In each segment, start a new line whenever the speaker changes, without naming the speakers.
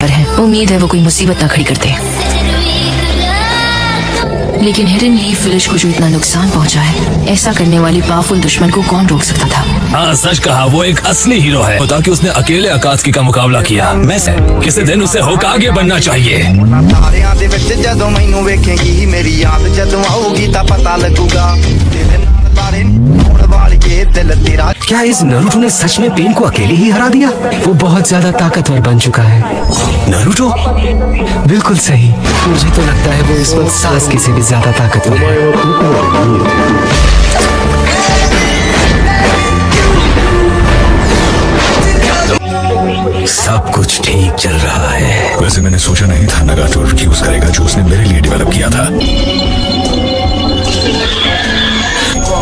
पर है। उम्मीद है वो कोई मुसीबत ना खड़ी करते। लेकिन हिडन लीफ विलेज को जो इतना नुकसान पहुंचा है, ऐसा करने वाली पावरफुल दुश्मन को कौन रोक सकता था?
हाँ, सच कहा, वो एक असली हीरो है। ताकि उसने अकेले अकात्सुकी का मुकाबला किया। मैं से किसी दिन उसे होकागे बनना चाहिए।
क्या इस नारुतो ने सच में पेन को अकेले ही हरा दिया? वो बहुत ज्यादा ताकतवर बन चुका है। नारुतो? बिल्कुल सही। मुझे तो लगता है वो इस वक्त सासुके से भी ज्यादा ताकतवर है। सब कुछ ठीक चल रहा है।
वैसे मैंने सोचा नहीं था नगाटो यूज करेगा जो उसने मेरे लिए डेवलप किया था।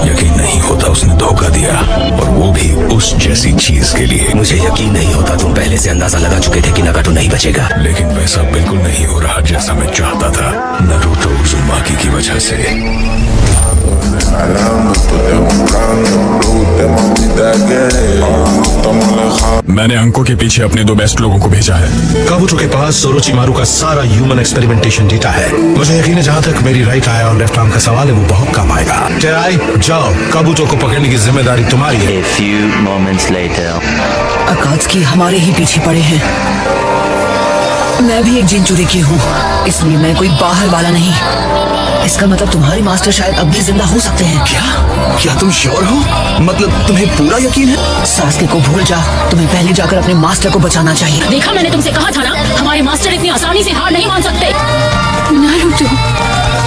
यकीन नहीं होता उसने धोखा दिया, और वो भी उस जैसी चीज के लिए।
मुझे यकीन नहीं होता तुम पहले से अंदाजा लगा चुके थे कि नारुतो नहीं बचेगा।
लेकिन वैसा बिल्कुल नहीं हो रहा जैसा मैं चाहता था, नारुतो उज़ुमाकी की वजह से। मैंने अंकों के पीछे अपने 2 बेस्ट लोगों को भेजा है।
काबुतो के पास ओरोचिमारू का सारा ह्यूमन एक्सपेरिमेंटेशन डेटा है। मुझे यकीन है जहाँ तक मेरी राइट आई और लेफ्ट आर्म का सवाल है वो बहुत काम आएगा। टेराई, जाओ, काबुतो को पकड़ने की जिम्मेदारी तुम्हारी है।
A few moments later.
अकात्सुकी हमारे ही पीछे पड़े हैं। मैं भी एक जिनचूरे की हूँ, इसलिए मैं कोई बाहर वाला नहीं। इसका मतलब तुम्हारे मास्टर शायद अब भी जिंदा हो सकते हैं।
क्या तुम श्योर हो? मतलब तुम्हें पूरा यकीन है?
सासुके को भूल जा, तुम्हें पहले जाकर अपने मास्टर को बचाना चाहिए।
देखा, मैंने तुमसे कहा था ना, हमारे मास्टर इतनी आसानी से हार नहीं मान सकते।
नारुतो,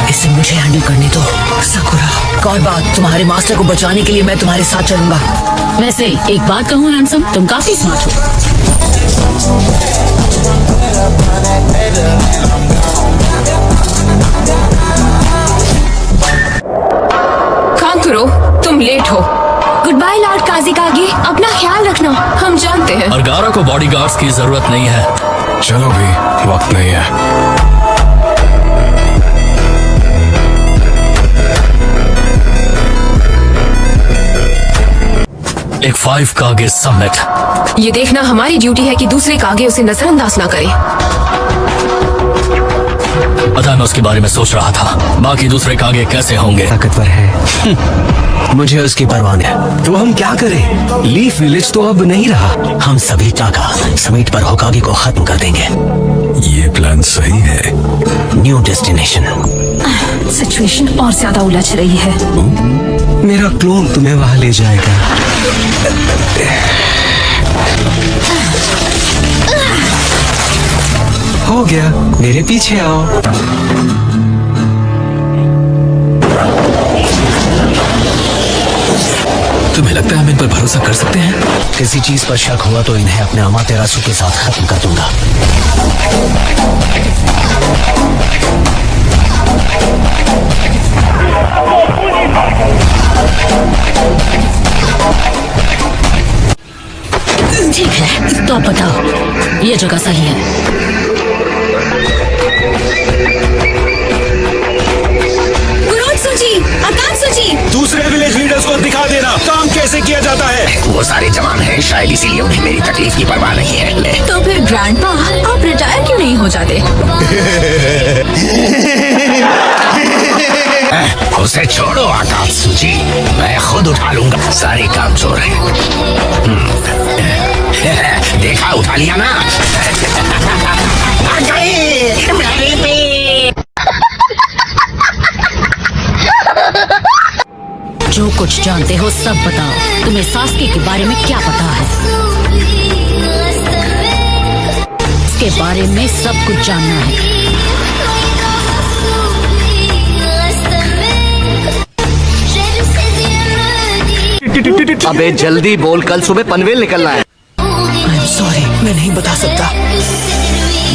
इसे मुझे हैंडल करने दो। साकुरा, एक और बात, तुम्हारे मास्टर को बचाने के लिए मैं तुम्हारे साथ चलूंगा।
वैसे एक बात कहूँ हैंडसम, तुम काफी स्मार्ट हो।
कांकुरो, तुम लेट हो।
गुड बाय लॉर्ड काज़िकागी, अपना ख्याल रखना।
हम जानते हैं।
और गारा को बॉडीगार्ड्स की जरूरत नहीं है। चलो भी, वक्त नहीं है। एक 5 कागे समिट।
ये देखना हमारी ड्यूटी है कि दूसरे कागे उसे नजरअंदाज ना करे।
पता मैं उसके बारे में सोच रहा था, बाकी दूसरे कागे कैसे होंगे।
ताकतवर है। मुझे उसकी परवाह नहीं। तो हम क्या करें? लीफ विलेज तो अब नहीं रहा। हम सभी टाका समिट पर होकागे को खत्म कर देंगे।
ये प्लान सही है।
New destination.
सिचुएशन और ज्यादा उलझ रही है।
मेरा क्लोन तुम्हें वहां ले जाएगा। हो गया, मेरे पीछे आओ।
तुम्हें लगता है हम इन पर भरोसा कर सकते हैं?
किसी चीज पर शक हुआ तो इन्हें अपने अमातेरासु के साथ खत्म कर दूंगा।
ठीक है, तो अब बताओ, ये जगह सही है?
दूसरे विलेज लीडर्स को दिखा देना काम कैसे किया जाता है।
वो सारे जवान हैं, शायद इसीलिए उन्हें मेरी तकलीफ की परवाह नहीं है। ले।
तो फिर ग्रैंडपा, आप रिटायर क्यों नहीं हो जाते?
उसे छोड़ो अकात्सुकी, मैं खुद उठा लूंगा। सारे काम चोर हैं। देखा, उठा लिया ना। मेरे पे।
जो कुछ जानते हो सब बताओ। तुम्हें सासुके के बारे में क्या पता है? इसके बारे में सब कुछ जानना है।
अबे जल्दी बोल, कल सुबह पनवेल निकलना है।
I'm sorry, मैं नहीं बता सकता।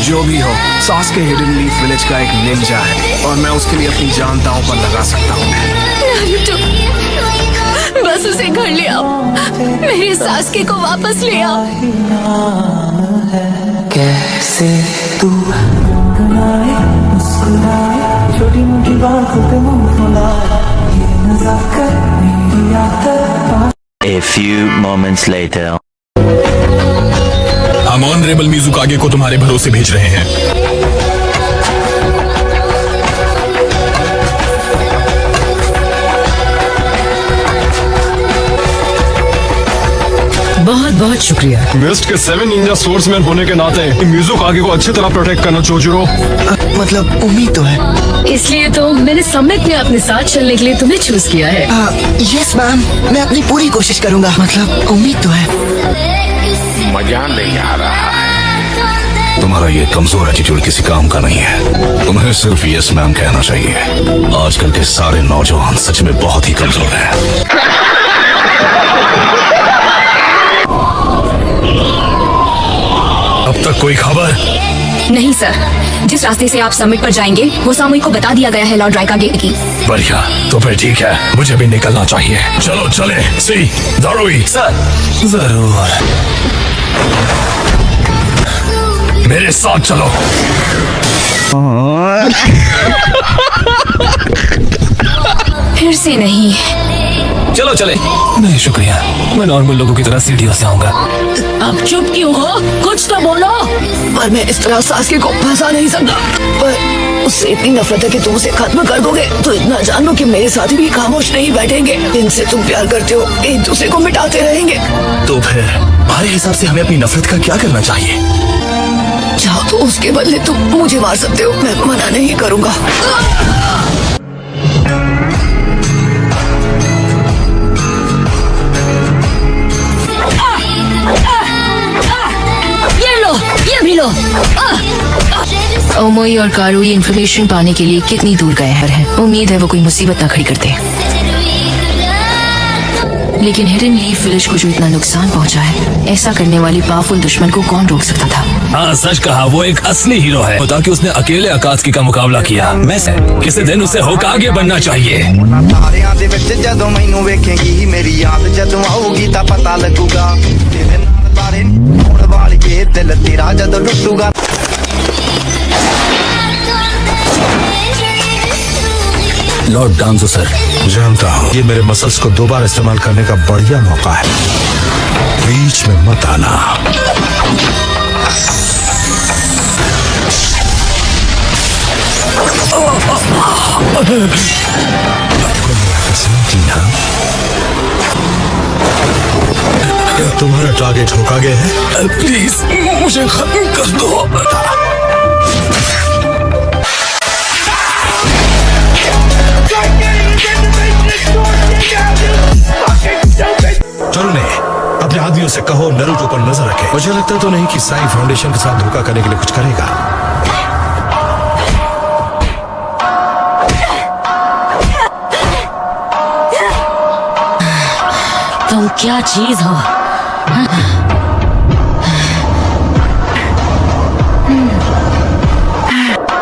जो भी हो, सासुके हिडन लीफ विलेज का एक निंजा है, और मैं उसके लिए अपनी जान दांव पर लगा सकता हूँ।
नारुतो, बस उसे घर ले आओ। मेरे सासुके को वापस ले आओ।
कैसे तू
छोटी मोटी बातों पे मुंह फुलाए, ये नजाकत मेरी आदत।
A few moments later.
हम ऑनरेबल मिजुकागे को तुम्हारे भरोसे भेज रहे हैं।
बहुत बहुत शुक्रिया।
वेस्ट के 7 निंजा सोर्समैन होने के नाते मिजुकागे को अच्छी तरह प्रोटेक्ट करना चोजरो।
मतलब उम्मीद तो है।
इसलिए तो मैंने समिट में अपने साथ चलने के लिए तुम्हें चूज किया है।
यस मैम, मैं अपनी पूरी कोशिश करूंगा। मतलब उम्मीद तो है।
मजा नहीं आ रहा है।
तुम्हारा ये कमजोर एटीट्यूड किसी काम का नहीं है। तुम्हें सिर्फ यस मैम कहना चाहिए। आजकल के सारे नौजवान सच में बहुत ही कमजोर हैं। अब तक कोई खबर?
नहीं सर, जिस रास्ते से आप समिट पर जाएंगे वो सामूहिक को बता दिया गया है लॉर्ड राइकागे की।
बढ़िया, तो फिर ठीक है, मुझे भी निकलना चाहिए। चलो चले। सी दारुई सर। जरूर, मेरे साथ चलो।
फिर से नहीं।
चलो चले। नहीं शुक्रिया, मैं नॉर्मल लोगों की तरह सीढ़ियों से आऊंगा।
अब चुप क्यों हो? कुछ तो बोलो। पर मैं इस तरह सासके को फंसा नहीं सकता। पर उससे इतनी नफरत है कि तुम उसे खत्म कर दोगे। तो इतना जान लो कि मेरे साथी भी खामोश नहीं बैठेंगे। जिनसे तुम प्यार करते हो एक दूसरे को मिटाते रहेंगे।
तो फिर हमारे हिसाब से हमें अपनी नफरत का क्या करना चाहिए?
चाहो तो उसके बदले तुम मुझे मार सकते हो, मैं मना नहीं करूंगा।
ये भी लो। ओमोई और कारू ये इन्फॉर्मेशन पाने के लिए कितनी दूर गए हैं। उम्मीद है वो कोई मुसीबत ना खड़ी करते। लेकिन हिडन लीफ विलेज को जो इतना नुकसान पहुंचा है, ऐसा करने वाली पावरफुल दुश्मन को कौन रोक सकता था?
हाँ सच कहा, वो एक असली हीरो है। ताकि उसने अकेले अकात्सुकी का मुकाबला किया। मैं से किसी दिन उसे होकागे बनना चाहिए।
ਤਾਰਿਆਂ ਦੇ ਵਿੱਚ ਜਦੋਂ ਮੈਨੂੰ ਵੇਖੇਂਗੀ ਮੇਰੀ ਯਾਦ ਜਦੋਂ ਆਊਗੀ ਤਾਂ ਪਤਾ ਲੱਗੂਗਾ ਤੇਰੇ ਨਾਲ ਬਾਰੇ ਹੋਣ ਵਾਲੀਏ ਦਿਲ ਤੇਰਾ ਜਦੋਂ ਟੁੱਟੂਗਾ।
Lord डांजो sir.
जानता हूँ, ये मेरे मसल्स को दोबारा इस्तेमाल करने का बढ़िया मौका है। बीच में मत आना। तुम्हारा टारगेट होकागे है?
प्लीज मुझे खत्म कर दो।
चलो ने अपने आदमियों से कहो नरूटो पर नजर रखे। मुझे लगता तो नहीं कि साई फाउंडेशन के साथ धोखा करने के लिए कुछ करेगा।
तुम क्या चीज हो?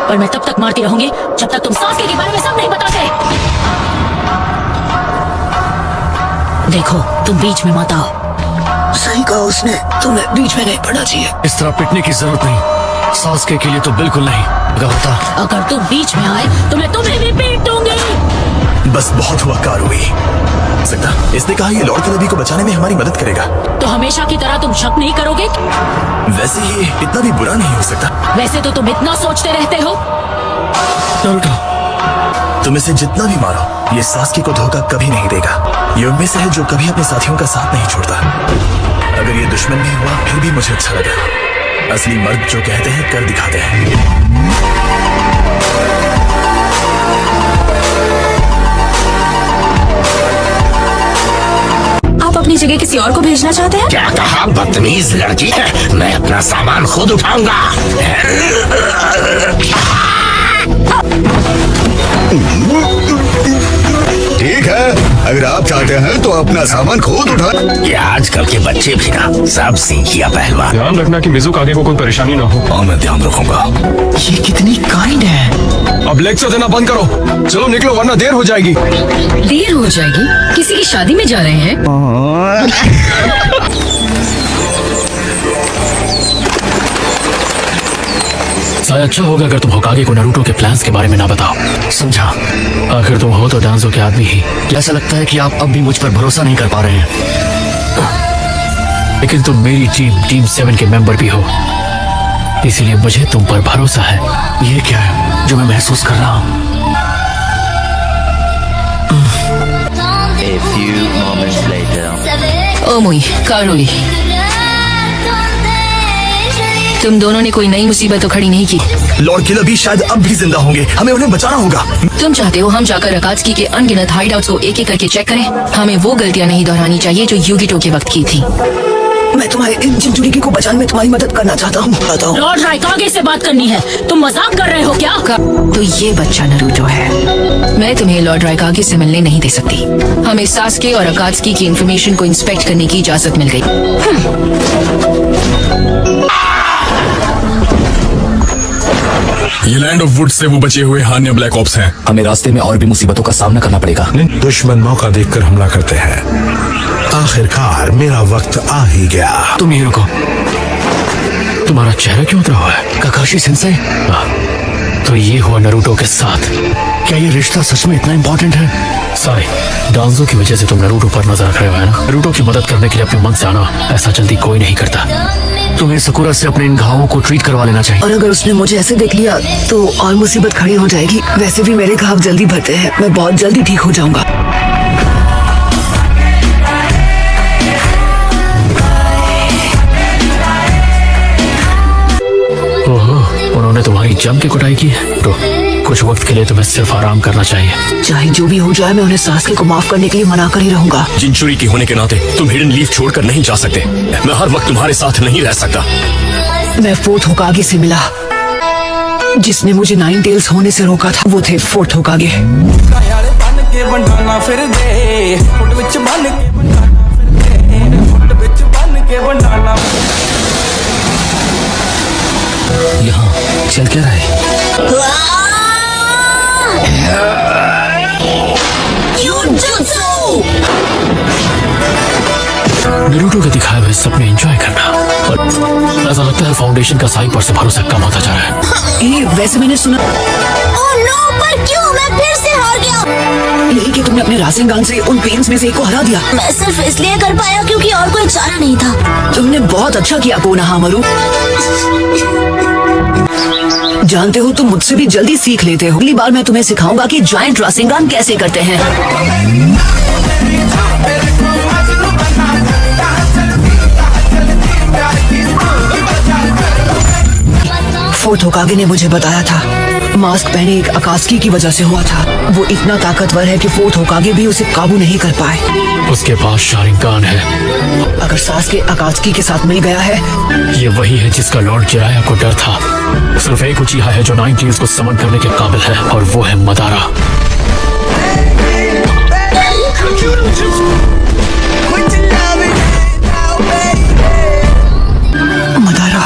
पर मैं तब तक मारती रहूंगी जब तक तुम सासके के बारे में सब नहीं बताते। देखो, तुम बीच में मत आओ।
सही कहा उसने, तुम्हें बीच में नहीं पड़ना चाहिए।
इस तरह पिटने की जरूरत नहीं। सासके के लिए तो बिल्कुल नहीं।
अगर तुम बीच में आए तो मैं तुम्हें भी पीट दूंगी।
बस बहुत हुआ कारुई। सकता इसने कहा ये लॉर्ड केनेडी को बचाने में हमारी मदद करेगा।
तो हमेशा की तरह तुम शक नहीं करोगे?
वैसे ये इतना भी बुरा नहीं हो सकता।
वैसे तो तुम इतना सोचते रहते हो।
तुम इसे जितना भी मारो, ये सासकी को धोखा कभी नहीं देगा। ये उनमें से है जो कभी अपने साथियों का साथ नहीं छोड़ता। अगर ये दुश्मन भी हुआ फिर भी मुझे अच्छा लगा। असली मर्द जो कहते हैं कर दिखाते हैं।
आप अपनी जगह किसी और को भेजना चाहते हैं?
क्या कहा? बदतमीज लड़की है। मैं अपना सामान खुद उठाऊंगा।
ठीक है, अगर आप चाहते हैं तो अपना सामान खुद उठा।
ये आजकल के बच्चे भी ना सब सीखिया पहलवान।
ध्यान रखना कि मिजुकागे को कोई परेशानी ना हो।
हाँ मैं ध्यान रखूंगा।
ये कितनी काइंड है।
अब लेक्चर देना बंद करो। चलो निकलो वरना देर हो जाएगी।
देर हो जाएगी? किसी की शादी में जा रहे हैं?
शायद अच्छा होगा अगर तुम होकागे को नारुतो के प्लान्स के बारे में ना बताओ। समझा? आखिर तुम हो तो डांजो के आदमी ही। ऐसा लगता है कि आप अब भी मुझ पर भरोसा नहीं कर पा रहे हैं। लेकिन तुम मेरी टीम 7 के मेंबर भी हो, इसीलिए मुझे तुम पर भरोसा है।
ये क्या है जो मैं महसूस कर रहा हूँ?
A few moments later.
ओ मुई कारोली, तुम दोनों ने कोई नई मुसीबत तो खड़ी नहीं की।
लॉर्ड किलर भी शायद अब भी जिंदा होंगे, हमें उन्हें बचाना होगा।
तुम चाहते हो हम जाकर अकात्सुकी के अनगिनत हाइडआउट्स को एक एक करके चेक करें? हमें वो गलतियां नहीं दोहरानी चाहिए जो युगिटो के वक्त की थी।
मैं तुम्हारे इन जिंजुरिकी को बचाने में तुम्हारी मदद करना चाहता हूँ। बताओ।
लॉर्ड राइकागे से बात करनी है। तुम मजाक कर रहे हो क्या?
तो ये बच्चा नारुतो है। मैं तुम्हें लॉर्ड राइकागे से मिलने नहीं दे सकती। हमें सास्के और अकात्सुकी की इंफॉर्मेशन को इंस्पेक्ट करने की इजाजत मिल गई।
ये लैंड ऑफ वुड से वो बचे हुए हान्या ब्लैक ऑप्स हैं।
हमें रास्ते में और भी मुसीबतों का सामना करना पड़ेगा।
दुश्मन मौका देखकर हमला करते हैं। आखिरकार मेरा वक्त आ ही गया।
तुम यहीं रुको।
तुम्हारा चेहरा क्यों उतरा हुआ है?
काकाशी सेंसेई,
तो ये हुआ नारुतो के साथ।
क्या ये रिश्ता सच में इतना इम्पोर्टेंट है?
साई, डांजो की वजह से तुम नारुतो पर नजर रख रहे हो, है ना? नारुतो की मदद करने के लिए अपने मन से आना, ऐसा जल्दी कोई नहीं करता।
तुम्हें सकुरा से अपने इन घावों को ट्रीट करवा लेना चाहिए।
और अगर उसने मुझे ऐसे देख लिया तो और मुसीबत खड़ी हो जाएगी। वैसे भी मेरे घाव जल्दी भरते हैं, मैं बहुत जल्दी ठीक हो जाऊंगा।
ओहो, उन्होंने तुम्हारी जम के कुटाई की है। तो कुछ वक्त के लिए तुम्हें सिर्फ आराम करना चाहिए।
चाहे जो भी हो जाए, मैं उन्हें सास्के को माफ करने के लिए मना कर ही रहूंगा।
जिंचुरिकी होने के नाते तुम हिडन लीफ छोड़कर नहीं जा सकते। मैं हर वक्त तुम्हारे साथ नहीं रह सकता।
मैं फोर्थ होकागे से मिला। जिसने मुझे 9 टेल्स होने से रोका था वो थे फोर्थ होकागे।
यहाँ चल क्या रहा है?
नारुतो के दिखाए हुए सपने एंजॉय करना। और ऐसा लगता है फाउंडेशन का साई पर से भरोसा कम होता जा रहा है।
वैसे मैंने सुना
ओह नो, पर क्यों? मैं फिर से हार गया।
यही कि तुमने अपने रासेंगान से उन पेन्स में से एक को हरा दिया।
मैं सिर्फ इसलिए कर पाया क्योंकि और कोई चारा नहीं था।
तुमने बहुत अच्छा किया कोनोहामारू। जानते हो तुम मुझसे भी जल्दी सीख लेते हो। अगली बार मैं तुम्हें सिखाऊंगा कि जॉइंट रासेंगान कैसे करते हैं। फोर्थ होकागे ने मुझे बताया था मास्क पहने एक अकात्सुकी की वजह से हुआ था। वो इतना ताकतवर है कि फोर्थ होकागे भी उसे काबू नहीं कर पाए।
उसके पास शारिंगान है।
अगर सास्के अकात्सुकी के साथ मिल गया है,
ये वही है जिसका लॉर्ड जिराया को डर था। सिर्फ एक उचिहा है जो 9 टेल्स को समन करने के काबिल है, और वो है मदारा।
मदारा।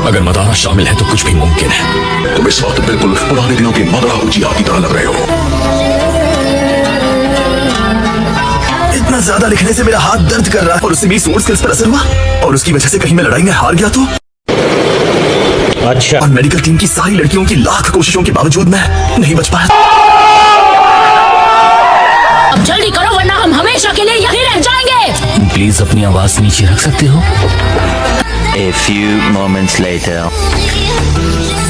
अगर मदारा शामिल है तो कुछ भी मुमकिन है। तुम इस वक्त बिल्कुल पुराने दिनों के मदारा उचिहा की तरह लग रहे हो।
इतना ज्यादा लिखने से मेरा हाथ दर्द कर रहा है, और उससे मेरी सोर्स स्किल्स पर असर हुआ, और उसकी वजह से कहीं मैं लड़ाई में हार गया तो।
अच्छा।
और मेडिकल टीम की सारी लड़कियों की लाख कोशिशों के बावजूद मैं नहीं बच पाया।
अब जल्दी करो वरना हम हमेशा के लिए यहीं रह जाएंगे।
प्लीज अपनी आवाज नीचे रख सकते हो?
A few moments later.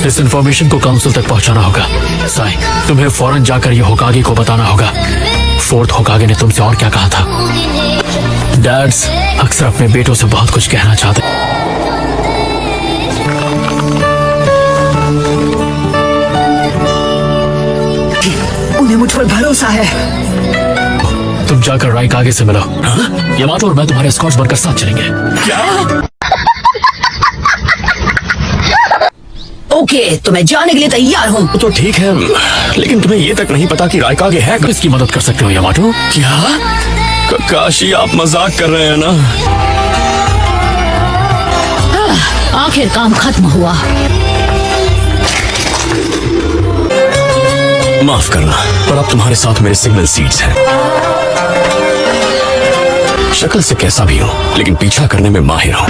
इस इंफॉर्मेशन को काउंसिल तक पहुंचाना होगा। साई, तुम्हें फौरन जाकर ये होकागे को बताना होगा। फोर्थ होकागे ने तुमसे और क्या कहा था? डैड्स अक्सर अपने बेटों से बहुत कुछ कहना चाहते हैं।
उन्हें मुझ पर भरोसा है।
तुम जाकर राइकागे से मिलो। यामातो और मैं तुम्हारे स्कॉट्स बनकर साथ चलेंगे।
ओके, तो मैं जाने के लिए तैयार हूँ।
तो ठीक है, लेकिन तुम्हें ये तक नहीं पता कि राइकागे है।
इसकी मदद कर सकते हो यामातो।
क्या? काशी आप मजाक कर रहे हैं ना?
आखिर काम खत्म हुआ।
माफ करना, पर अब तुम्हारे साथ मेरे सिग्नल सीड्स हैं। शक्ल से कैसा भी हो, लेकिन पीछा करने में माहिर हूँ।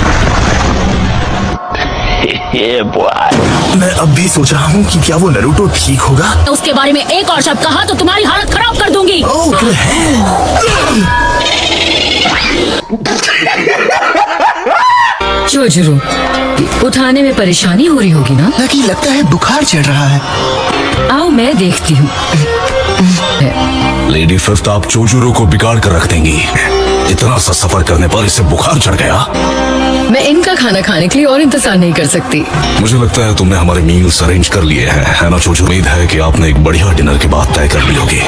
मैं अब भी सोच रहा हूँ कि क्या वो नारुतो ठीक होगा।
उसके बारे में एक और शब्द कहा तो तुम्हारी हालत खराब कर दूंगी।
ओह,
जोजरो, उठाने में परेशानी हो रही होगी ना?
लकी लगता है बुखार चढ़ रहा है।
आओ मैं देखती हूँ।
लेडी फिफ्थ, आप जोजुरो को बिगाड़ कर रख देंगी। इतना सा सफर करने पर इसे बुखार चढ़ गया।
मैं इनका खाना खाने के लिए और इंतजार नहीं कर सकती।
मुझे लगता है तुमने हमारे मील्स अरेंज कर लिए हैं, है ना जोजो? उम्मीद है कि आपने एक बढ़िया डिनर की बात तय कर ली होगी।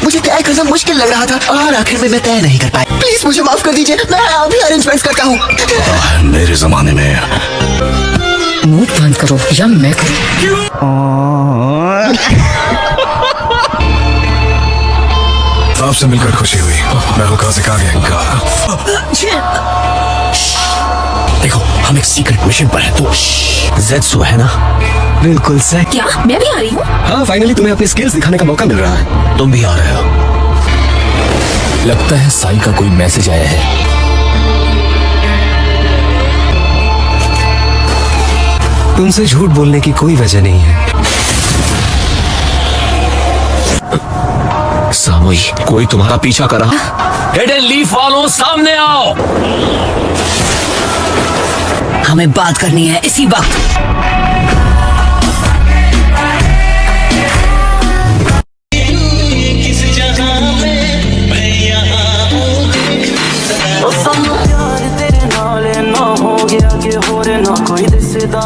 मुझे तय करना मुश्किल लग रहा था और आखिर में मैं तय नहीं कर पाई। प्लीज मुझे माफ कर दीजिए, मैं अभी अरेंजमेंट्स करता हूँ।
मेरे जमाने में
मुंह बंद करो या मैं करूँ।
आपसे मिलकर खुशी हुई। मैं हल्का सिखा गया।
देखो, हम एक सीक्रेट मिशन पर हैं, तो ज़ेत्सु है ना?
बिल्कुल सही।
क्या मैं भी आ रही हूँ?
हाँ, फाइनली तुम्हें अपनी स्किल्स दिखाने का मौका मिल रहा है।
तुम भी आ रहे हो? लगता है साई का कोई मैसेज आया है।
तुमसे झूठ बोलने की कोई वजह नहीं है।
सामोई, कोई तुम्हारा पीछा कर रहा। हिडन लीफ वालों, सामने आओ।
हमें बात करनी है इसी वक्त।
प्यार तेरे नाल ना हो गया कि होर ना कोई दिसदा।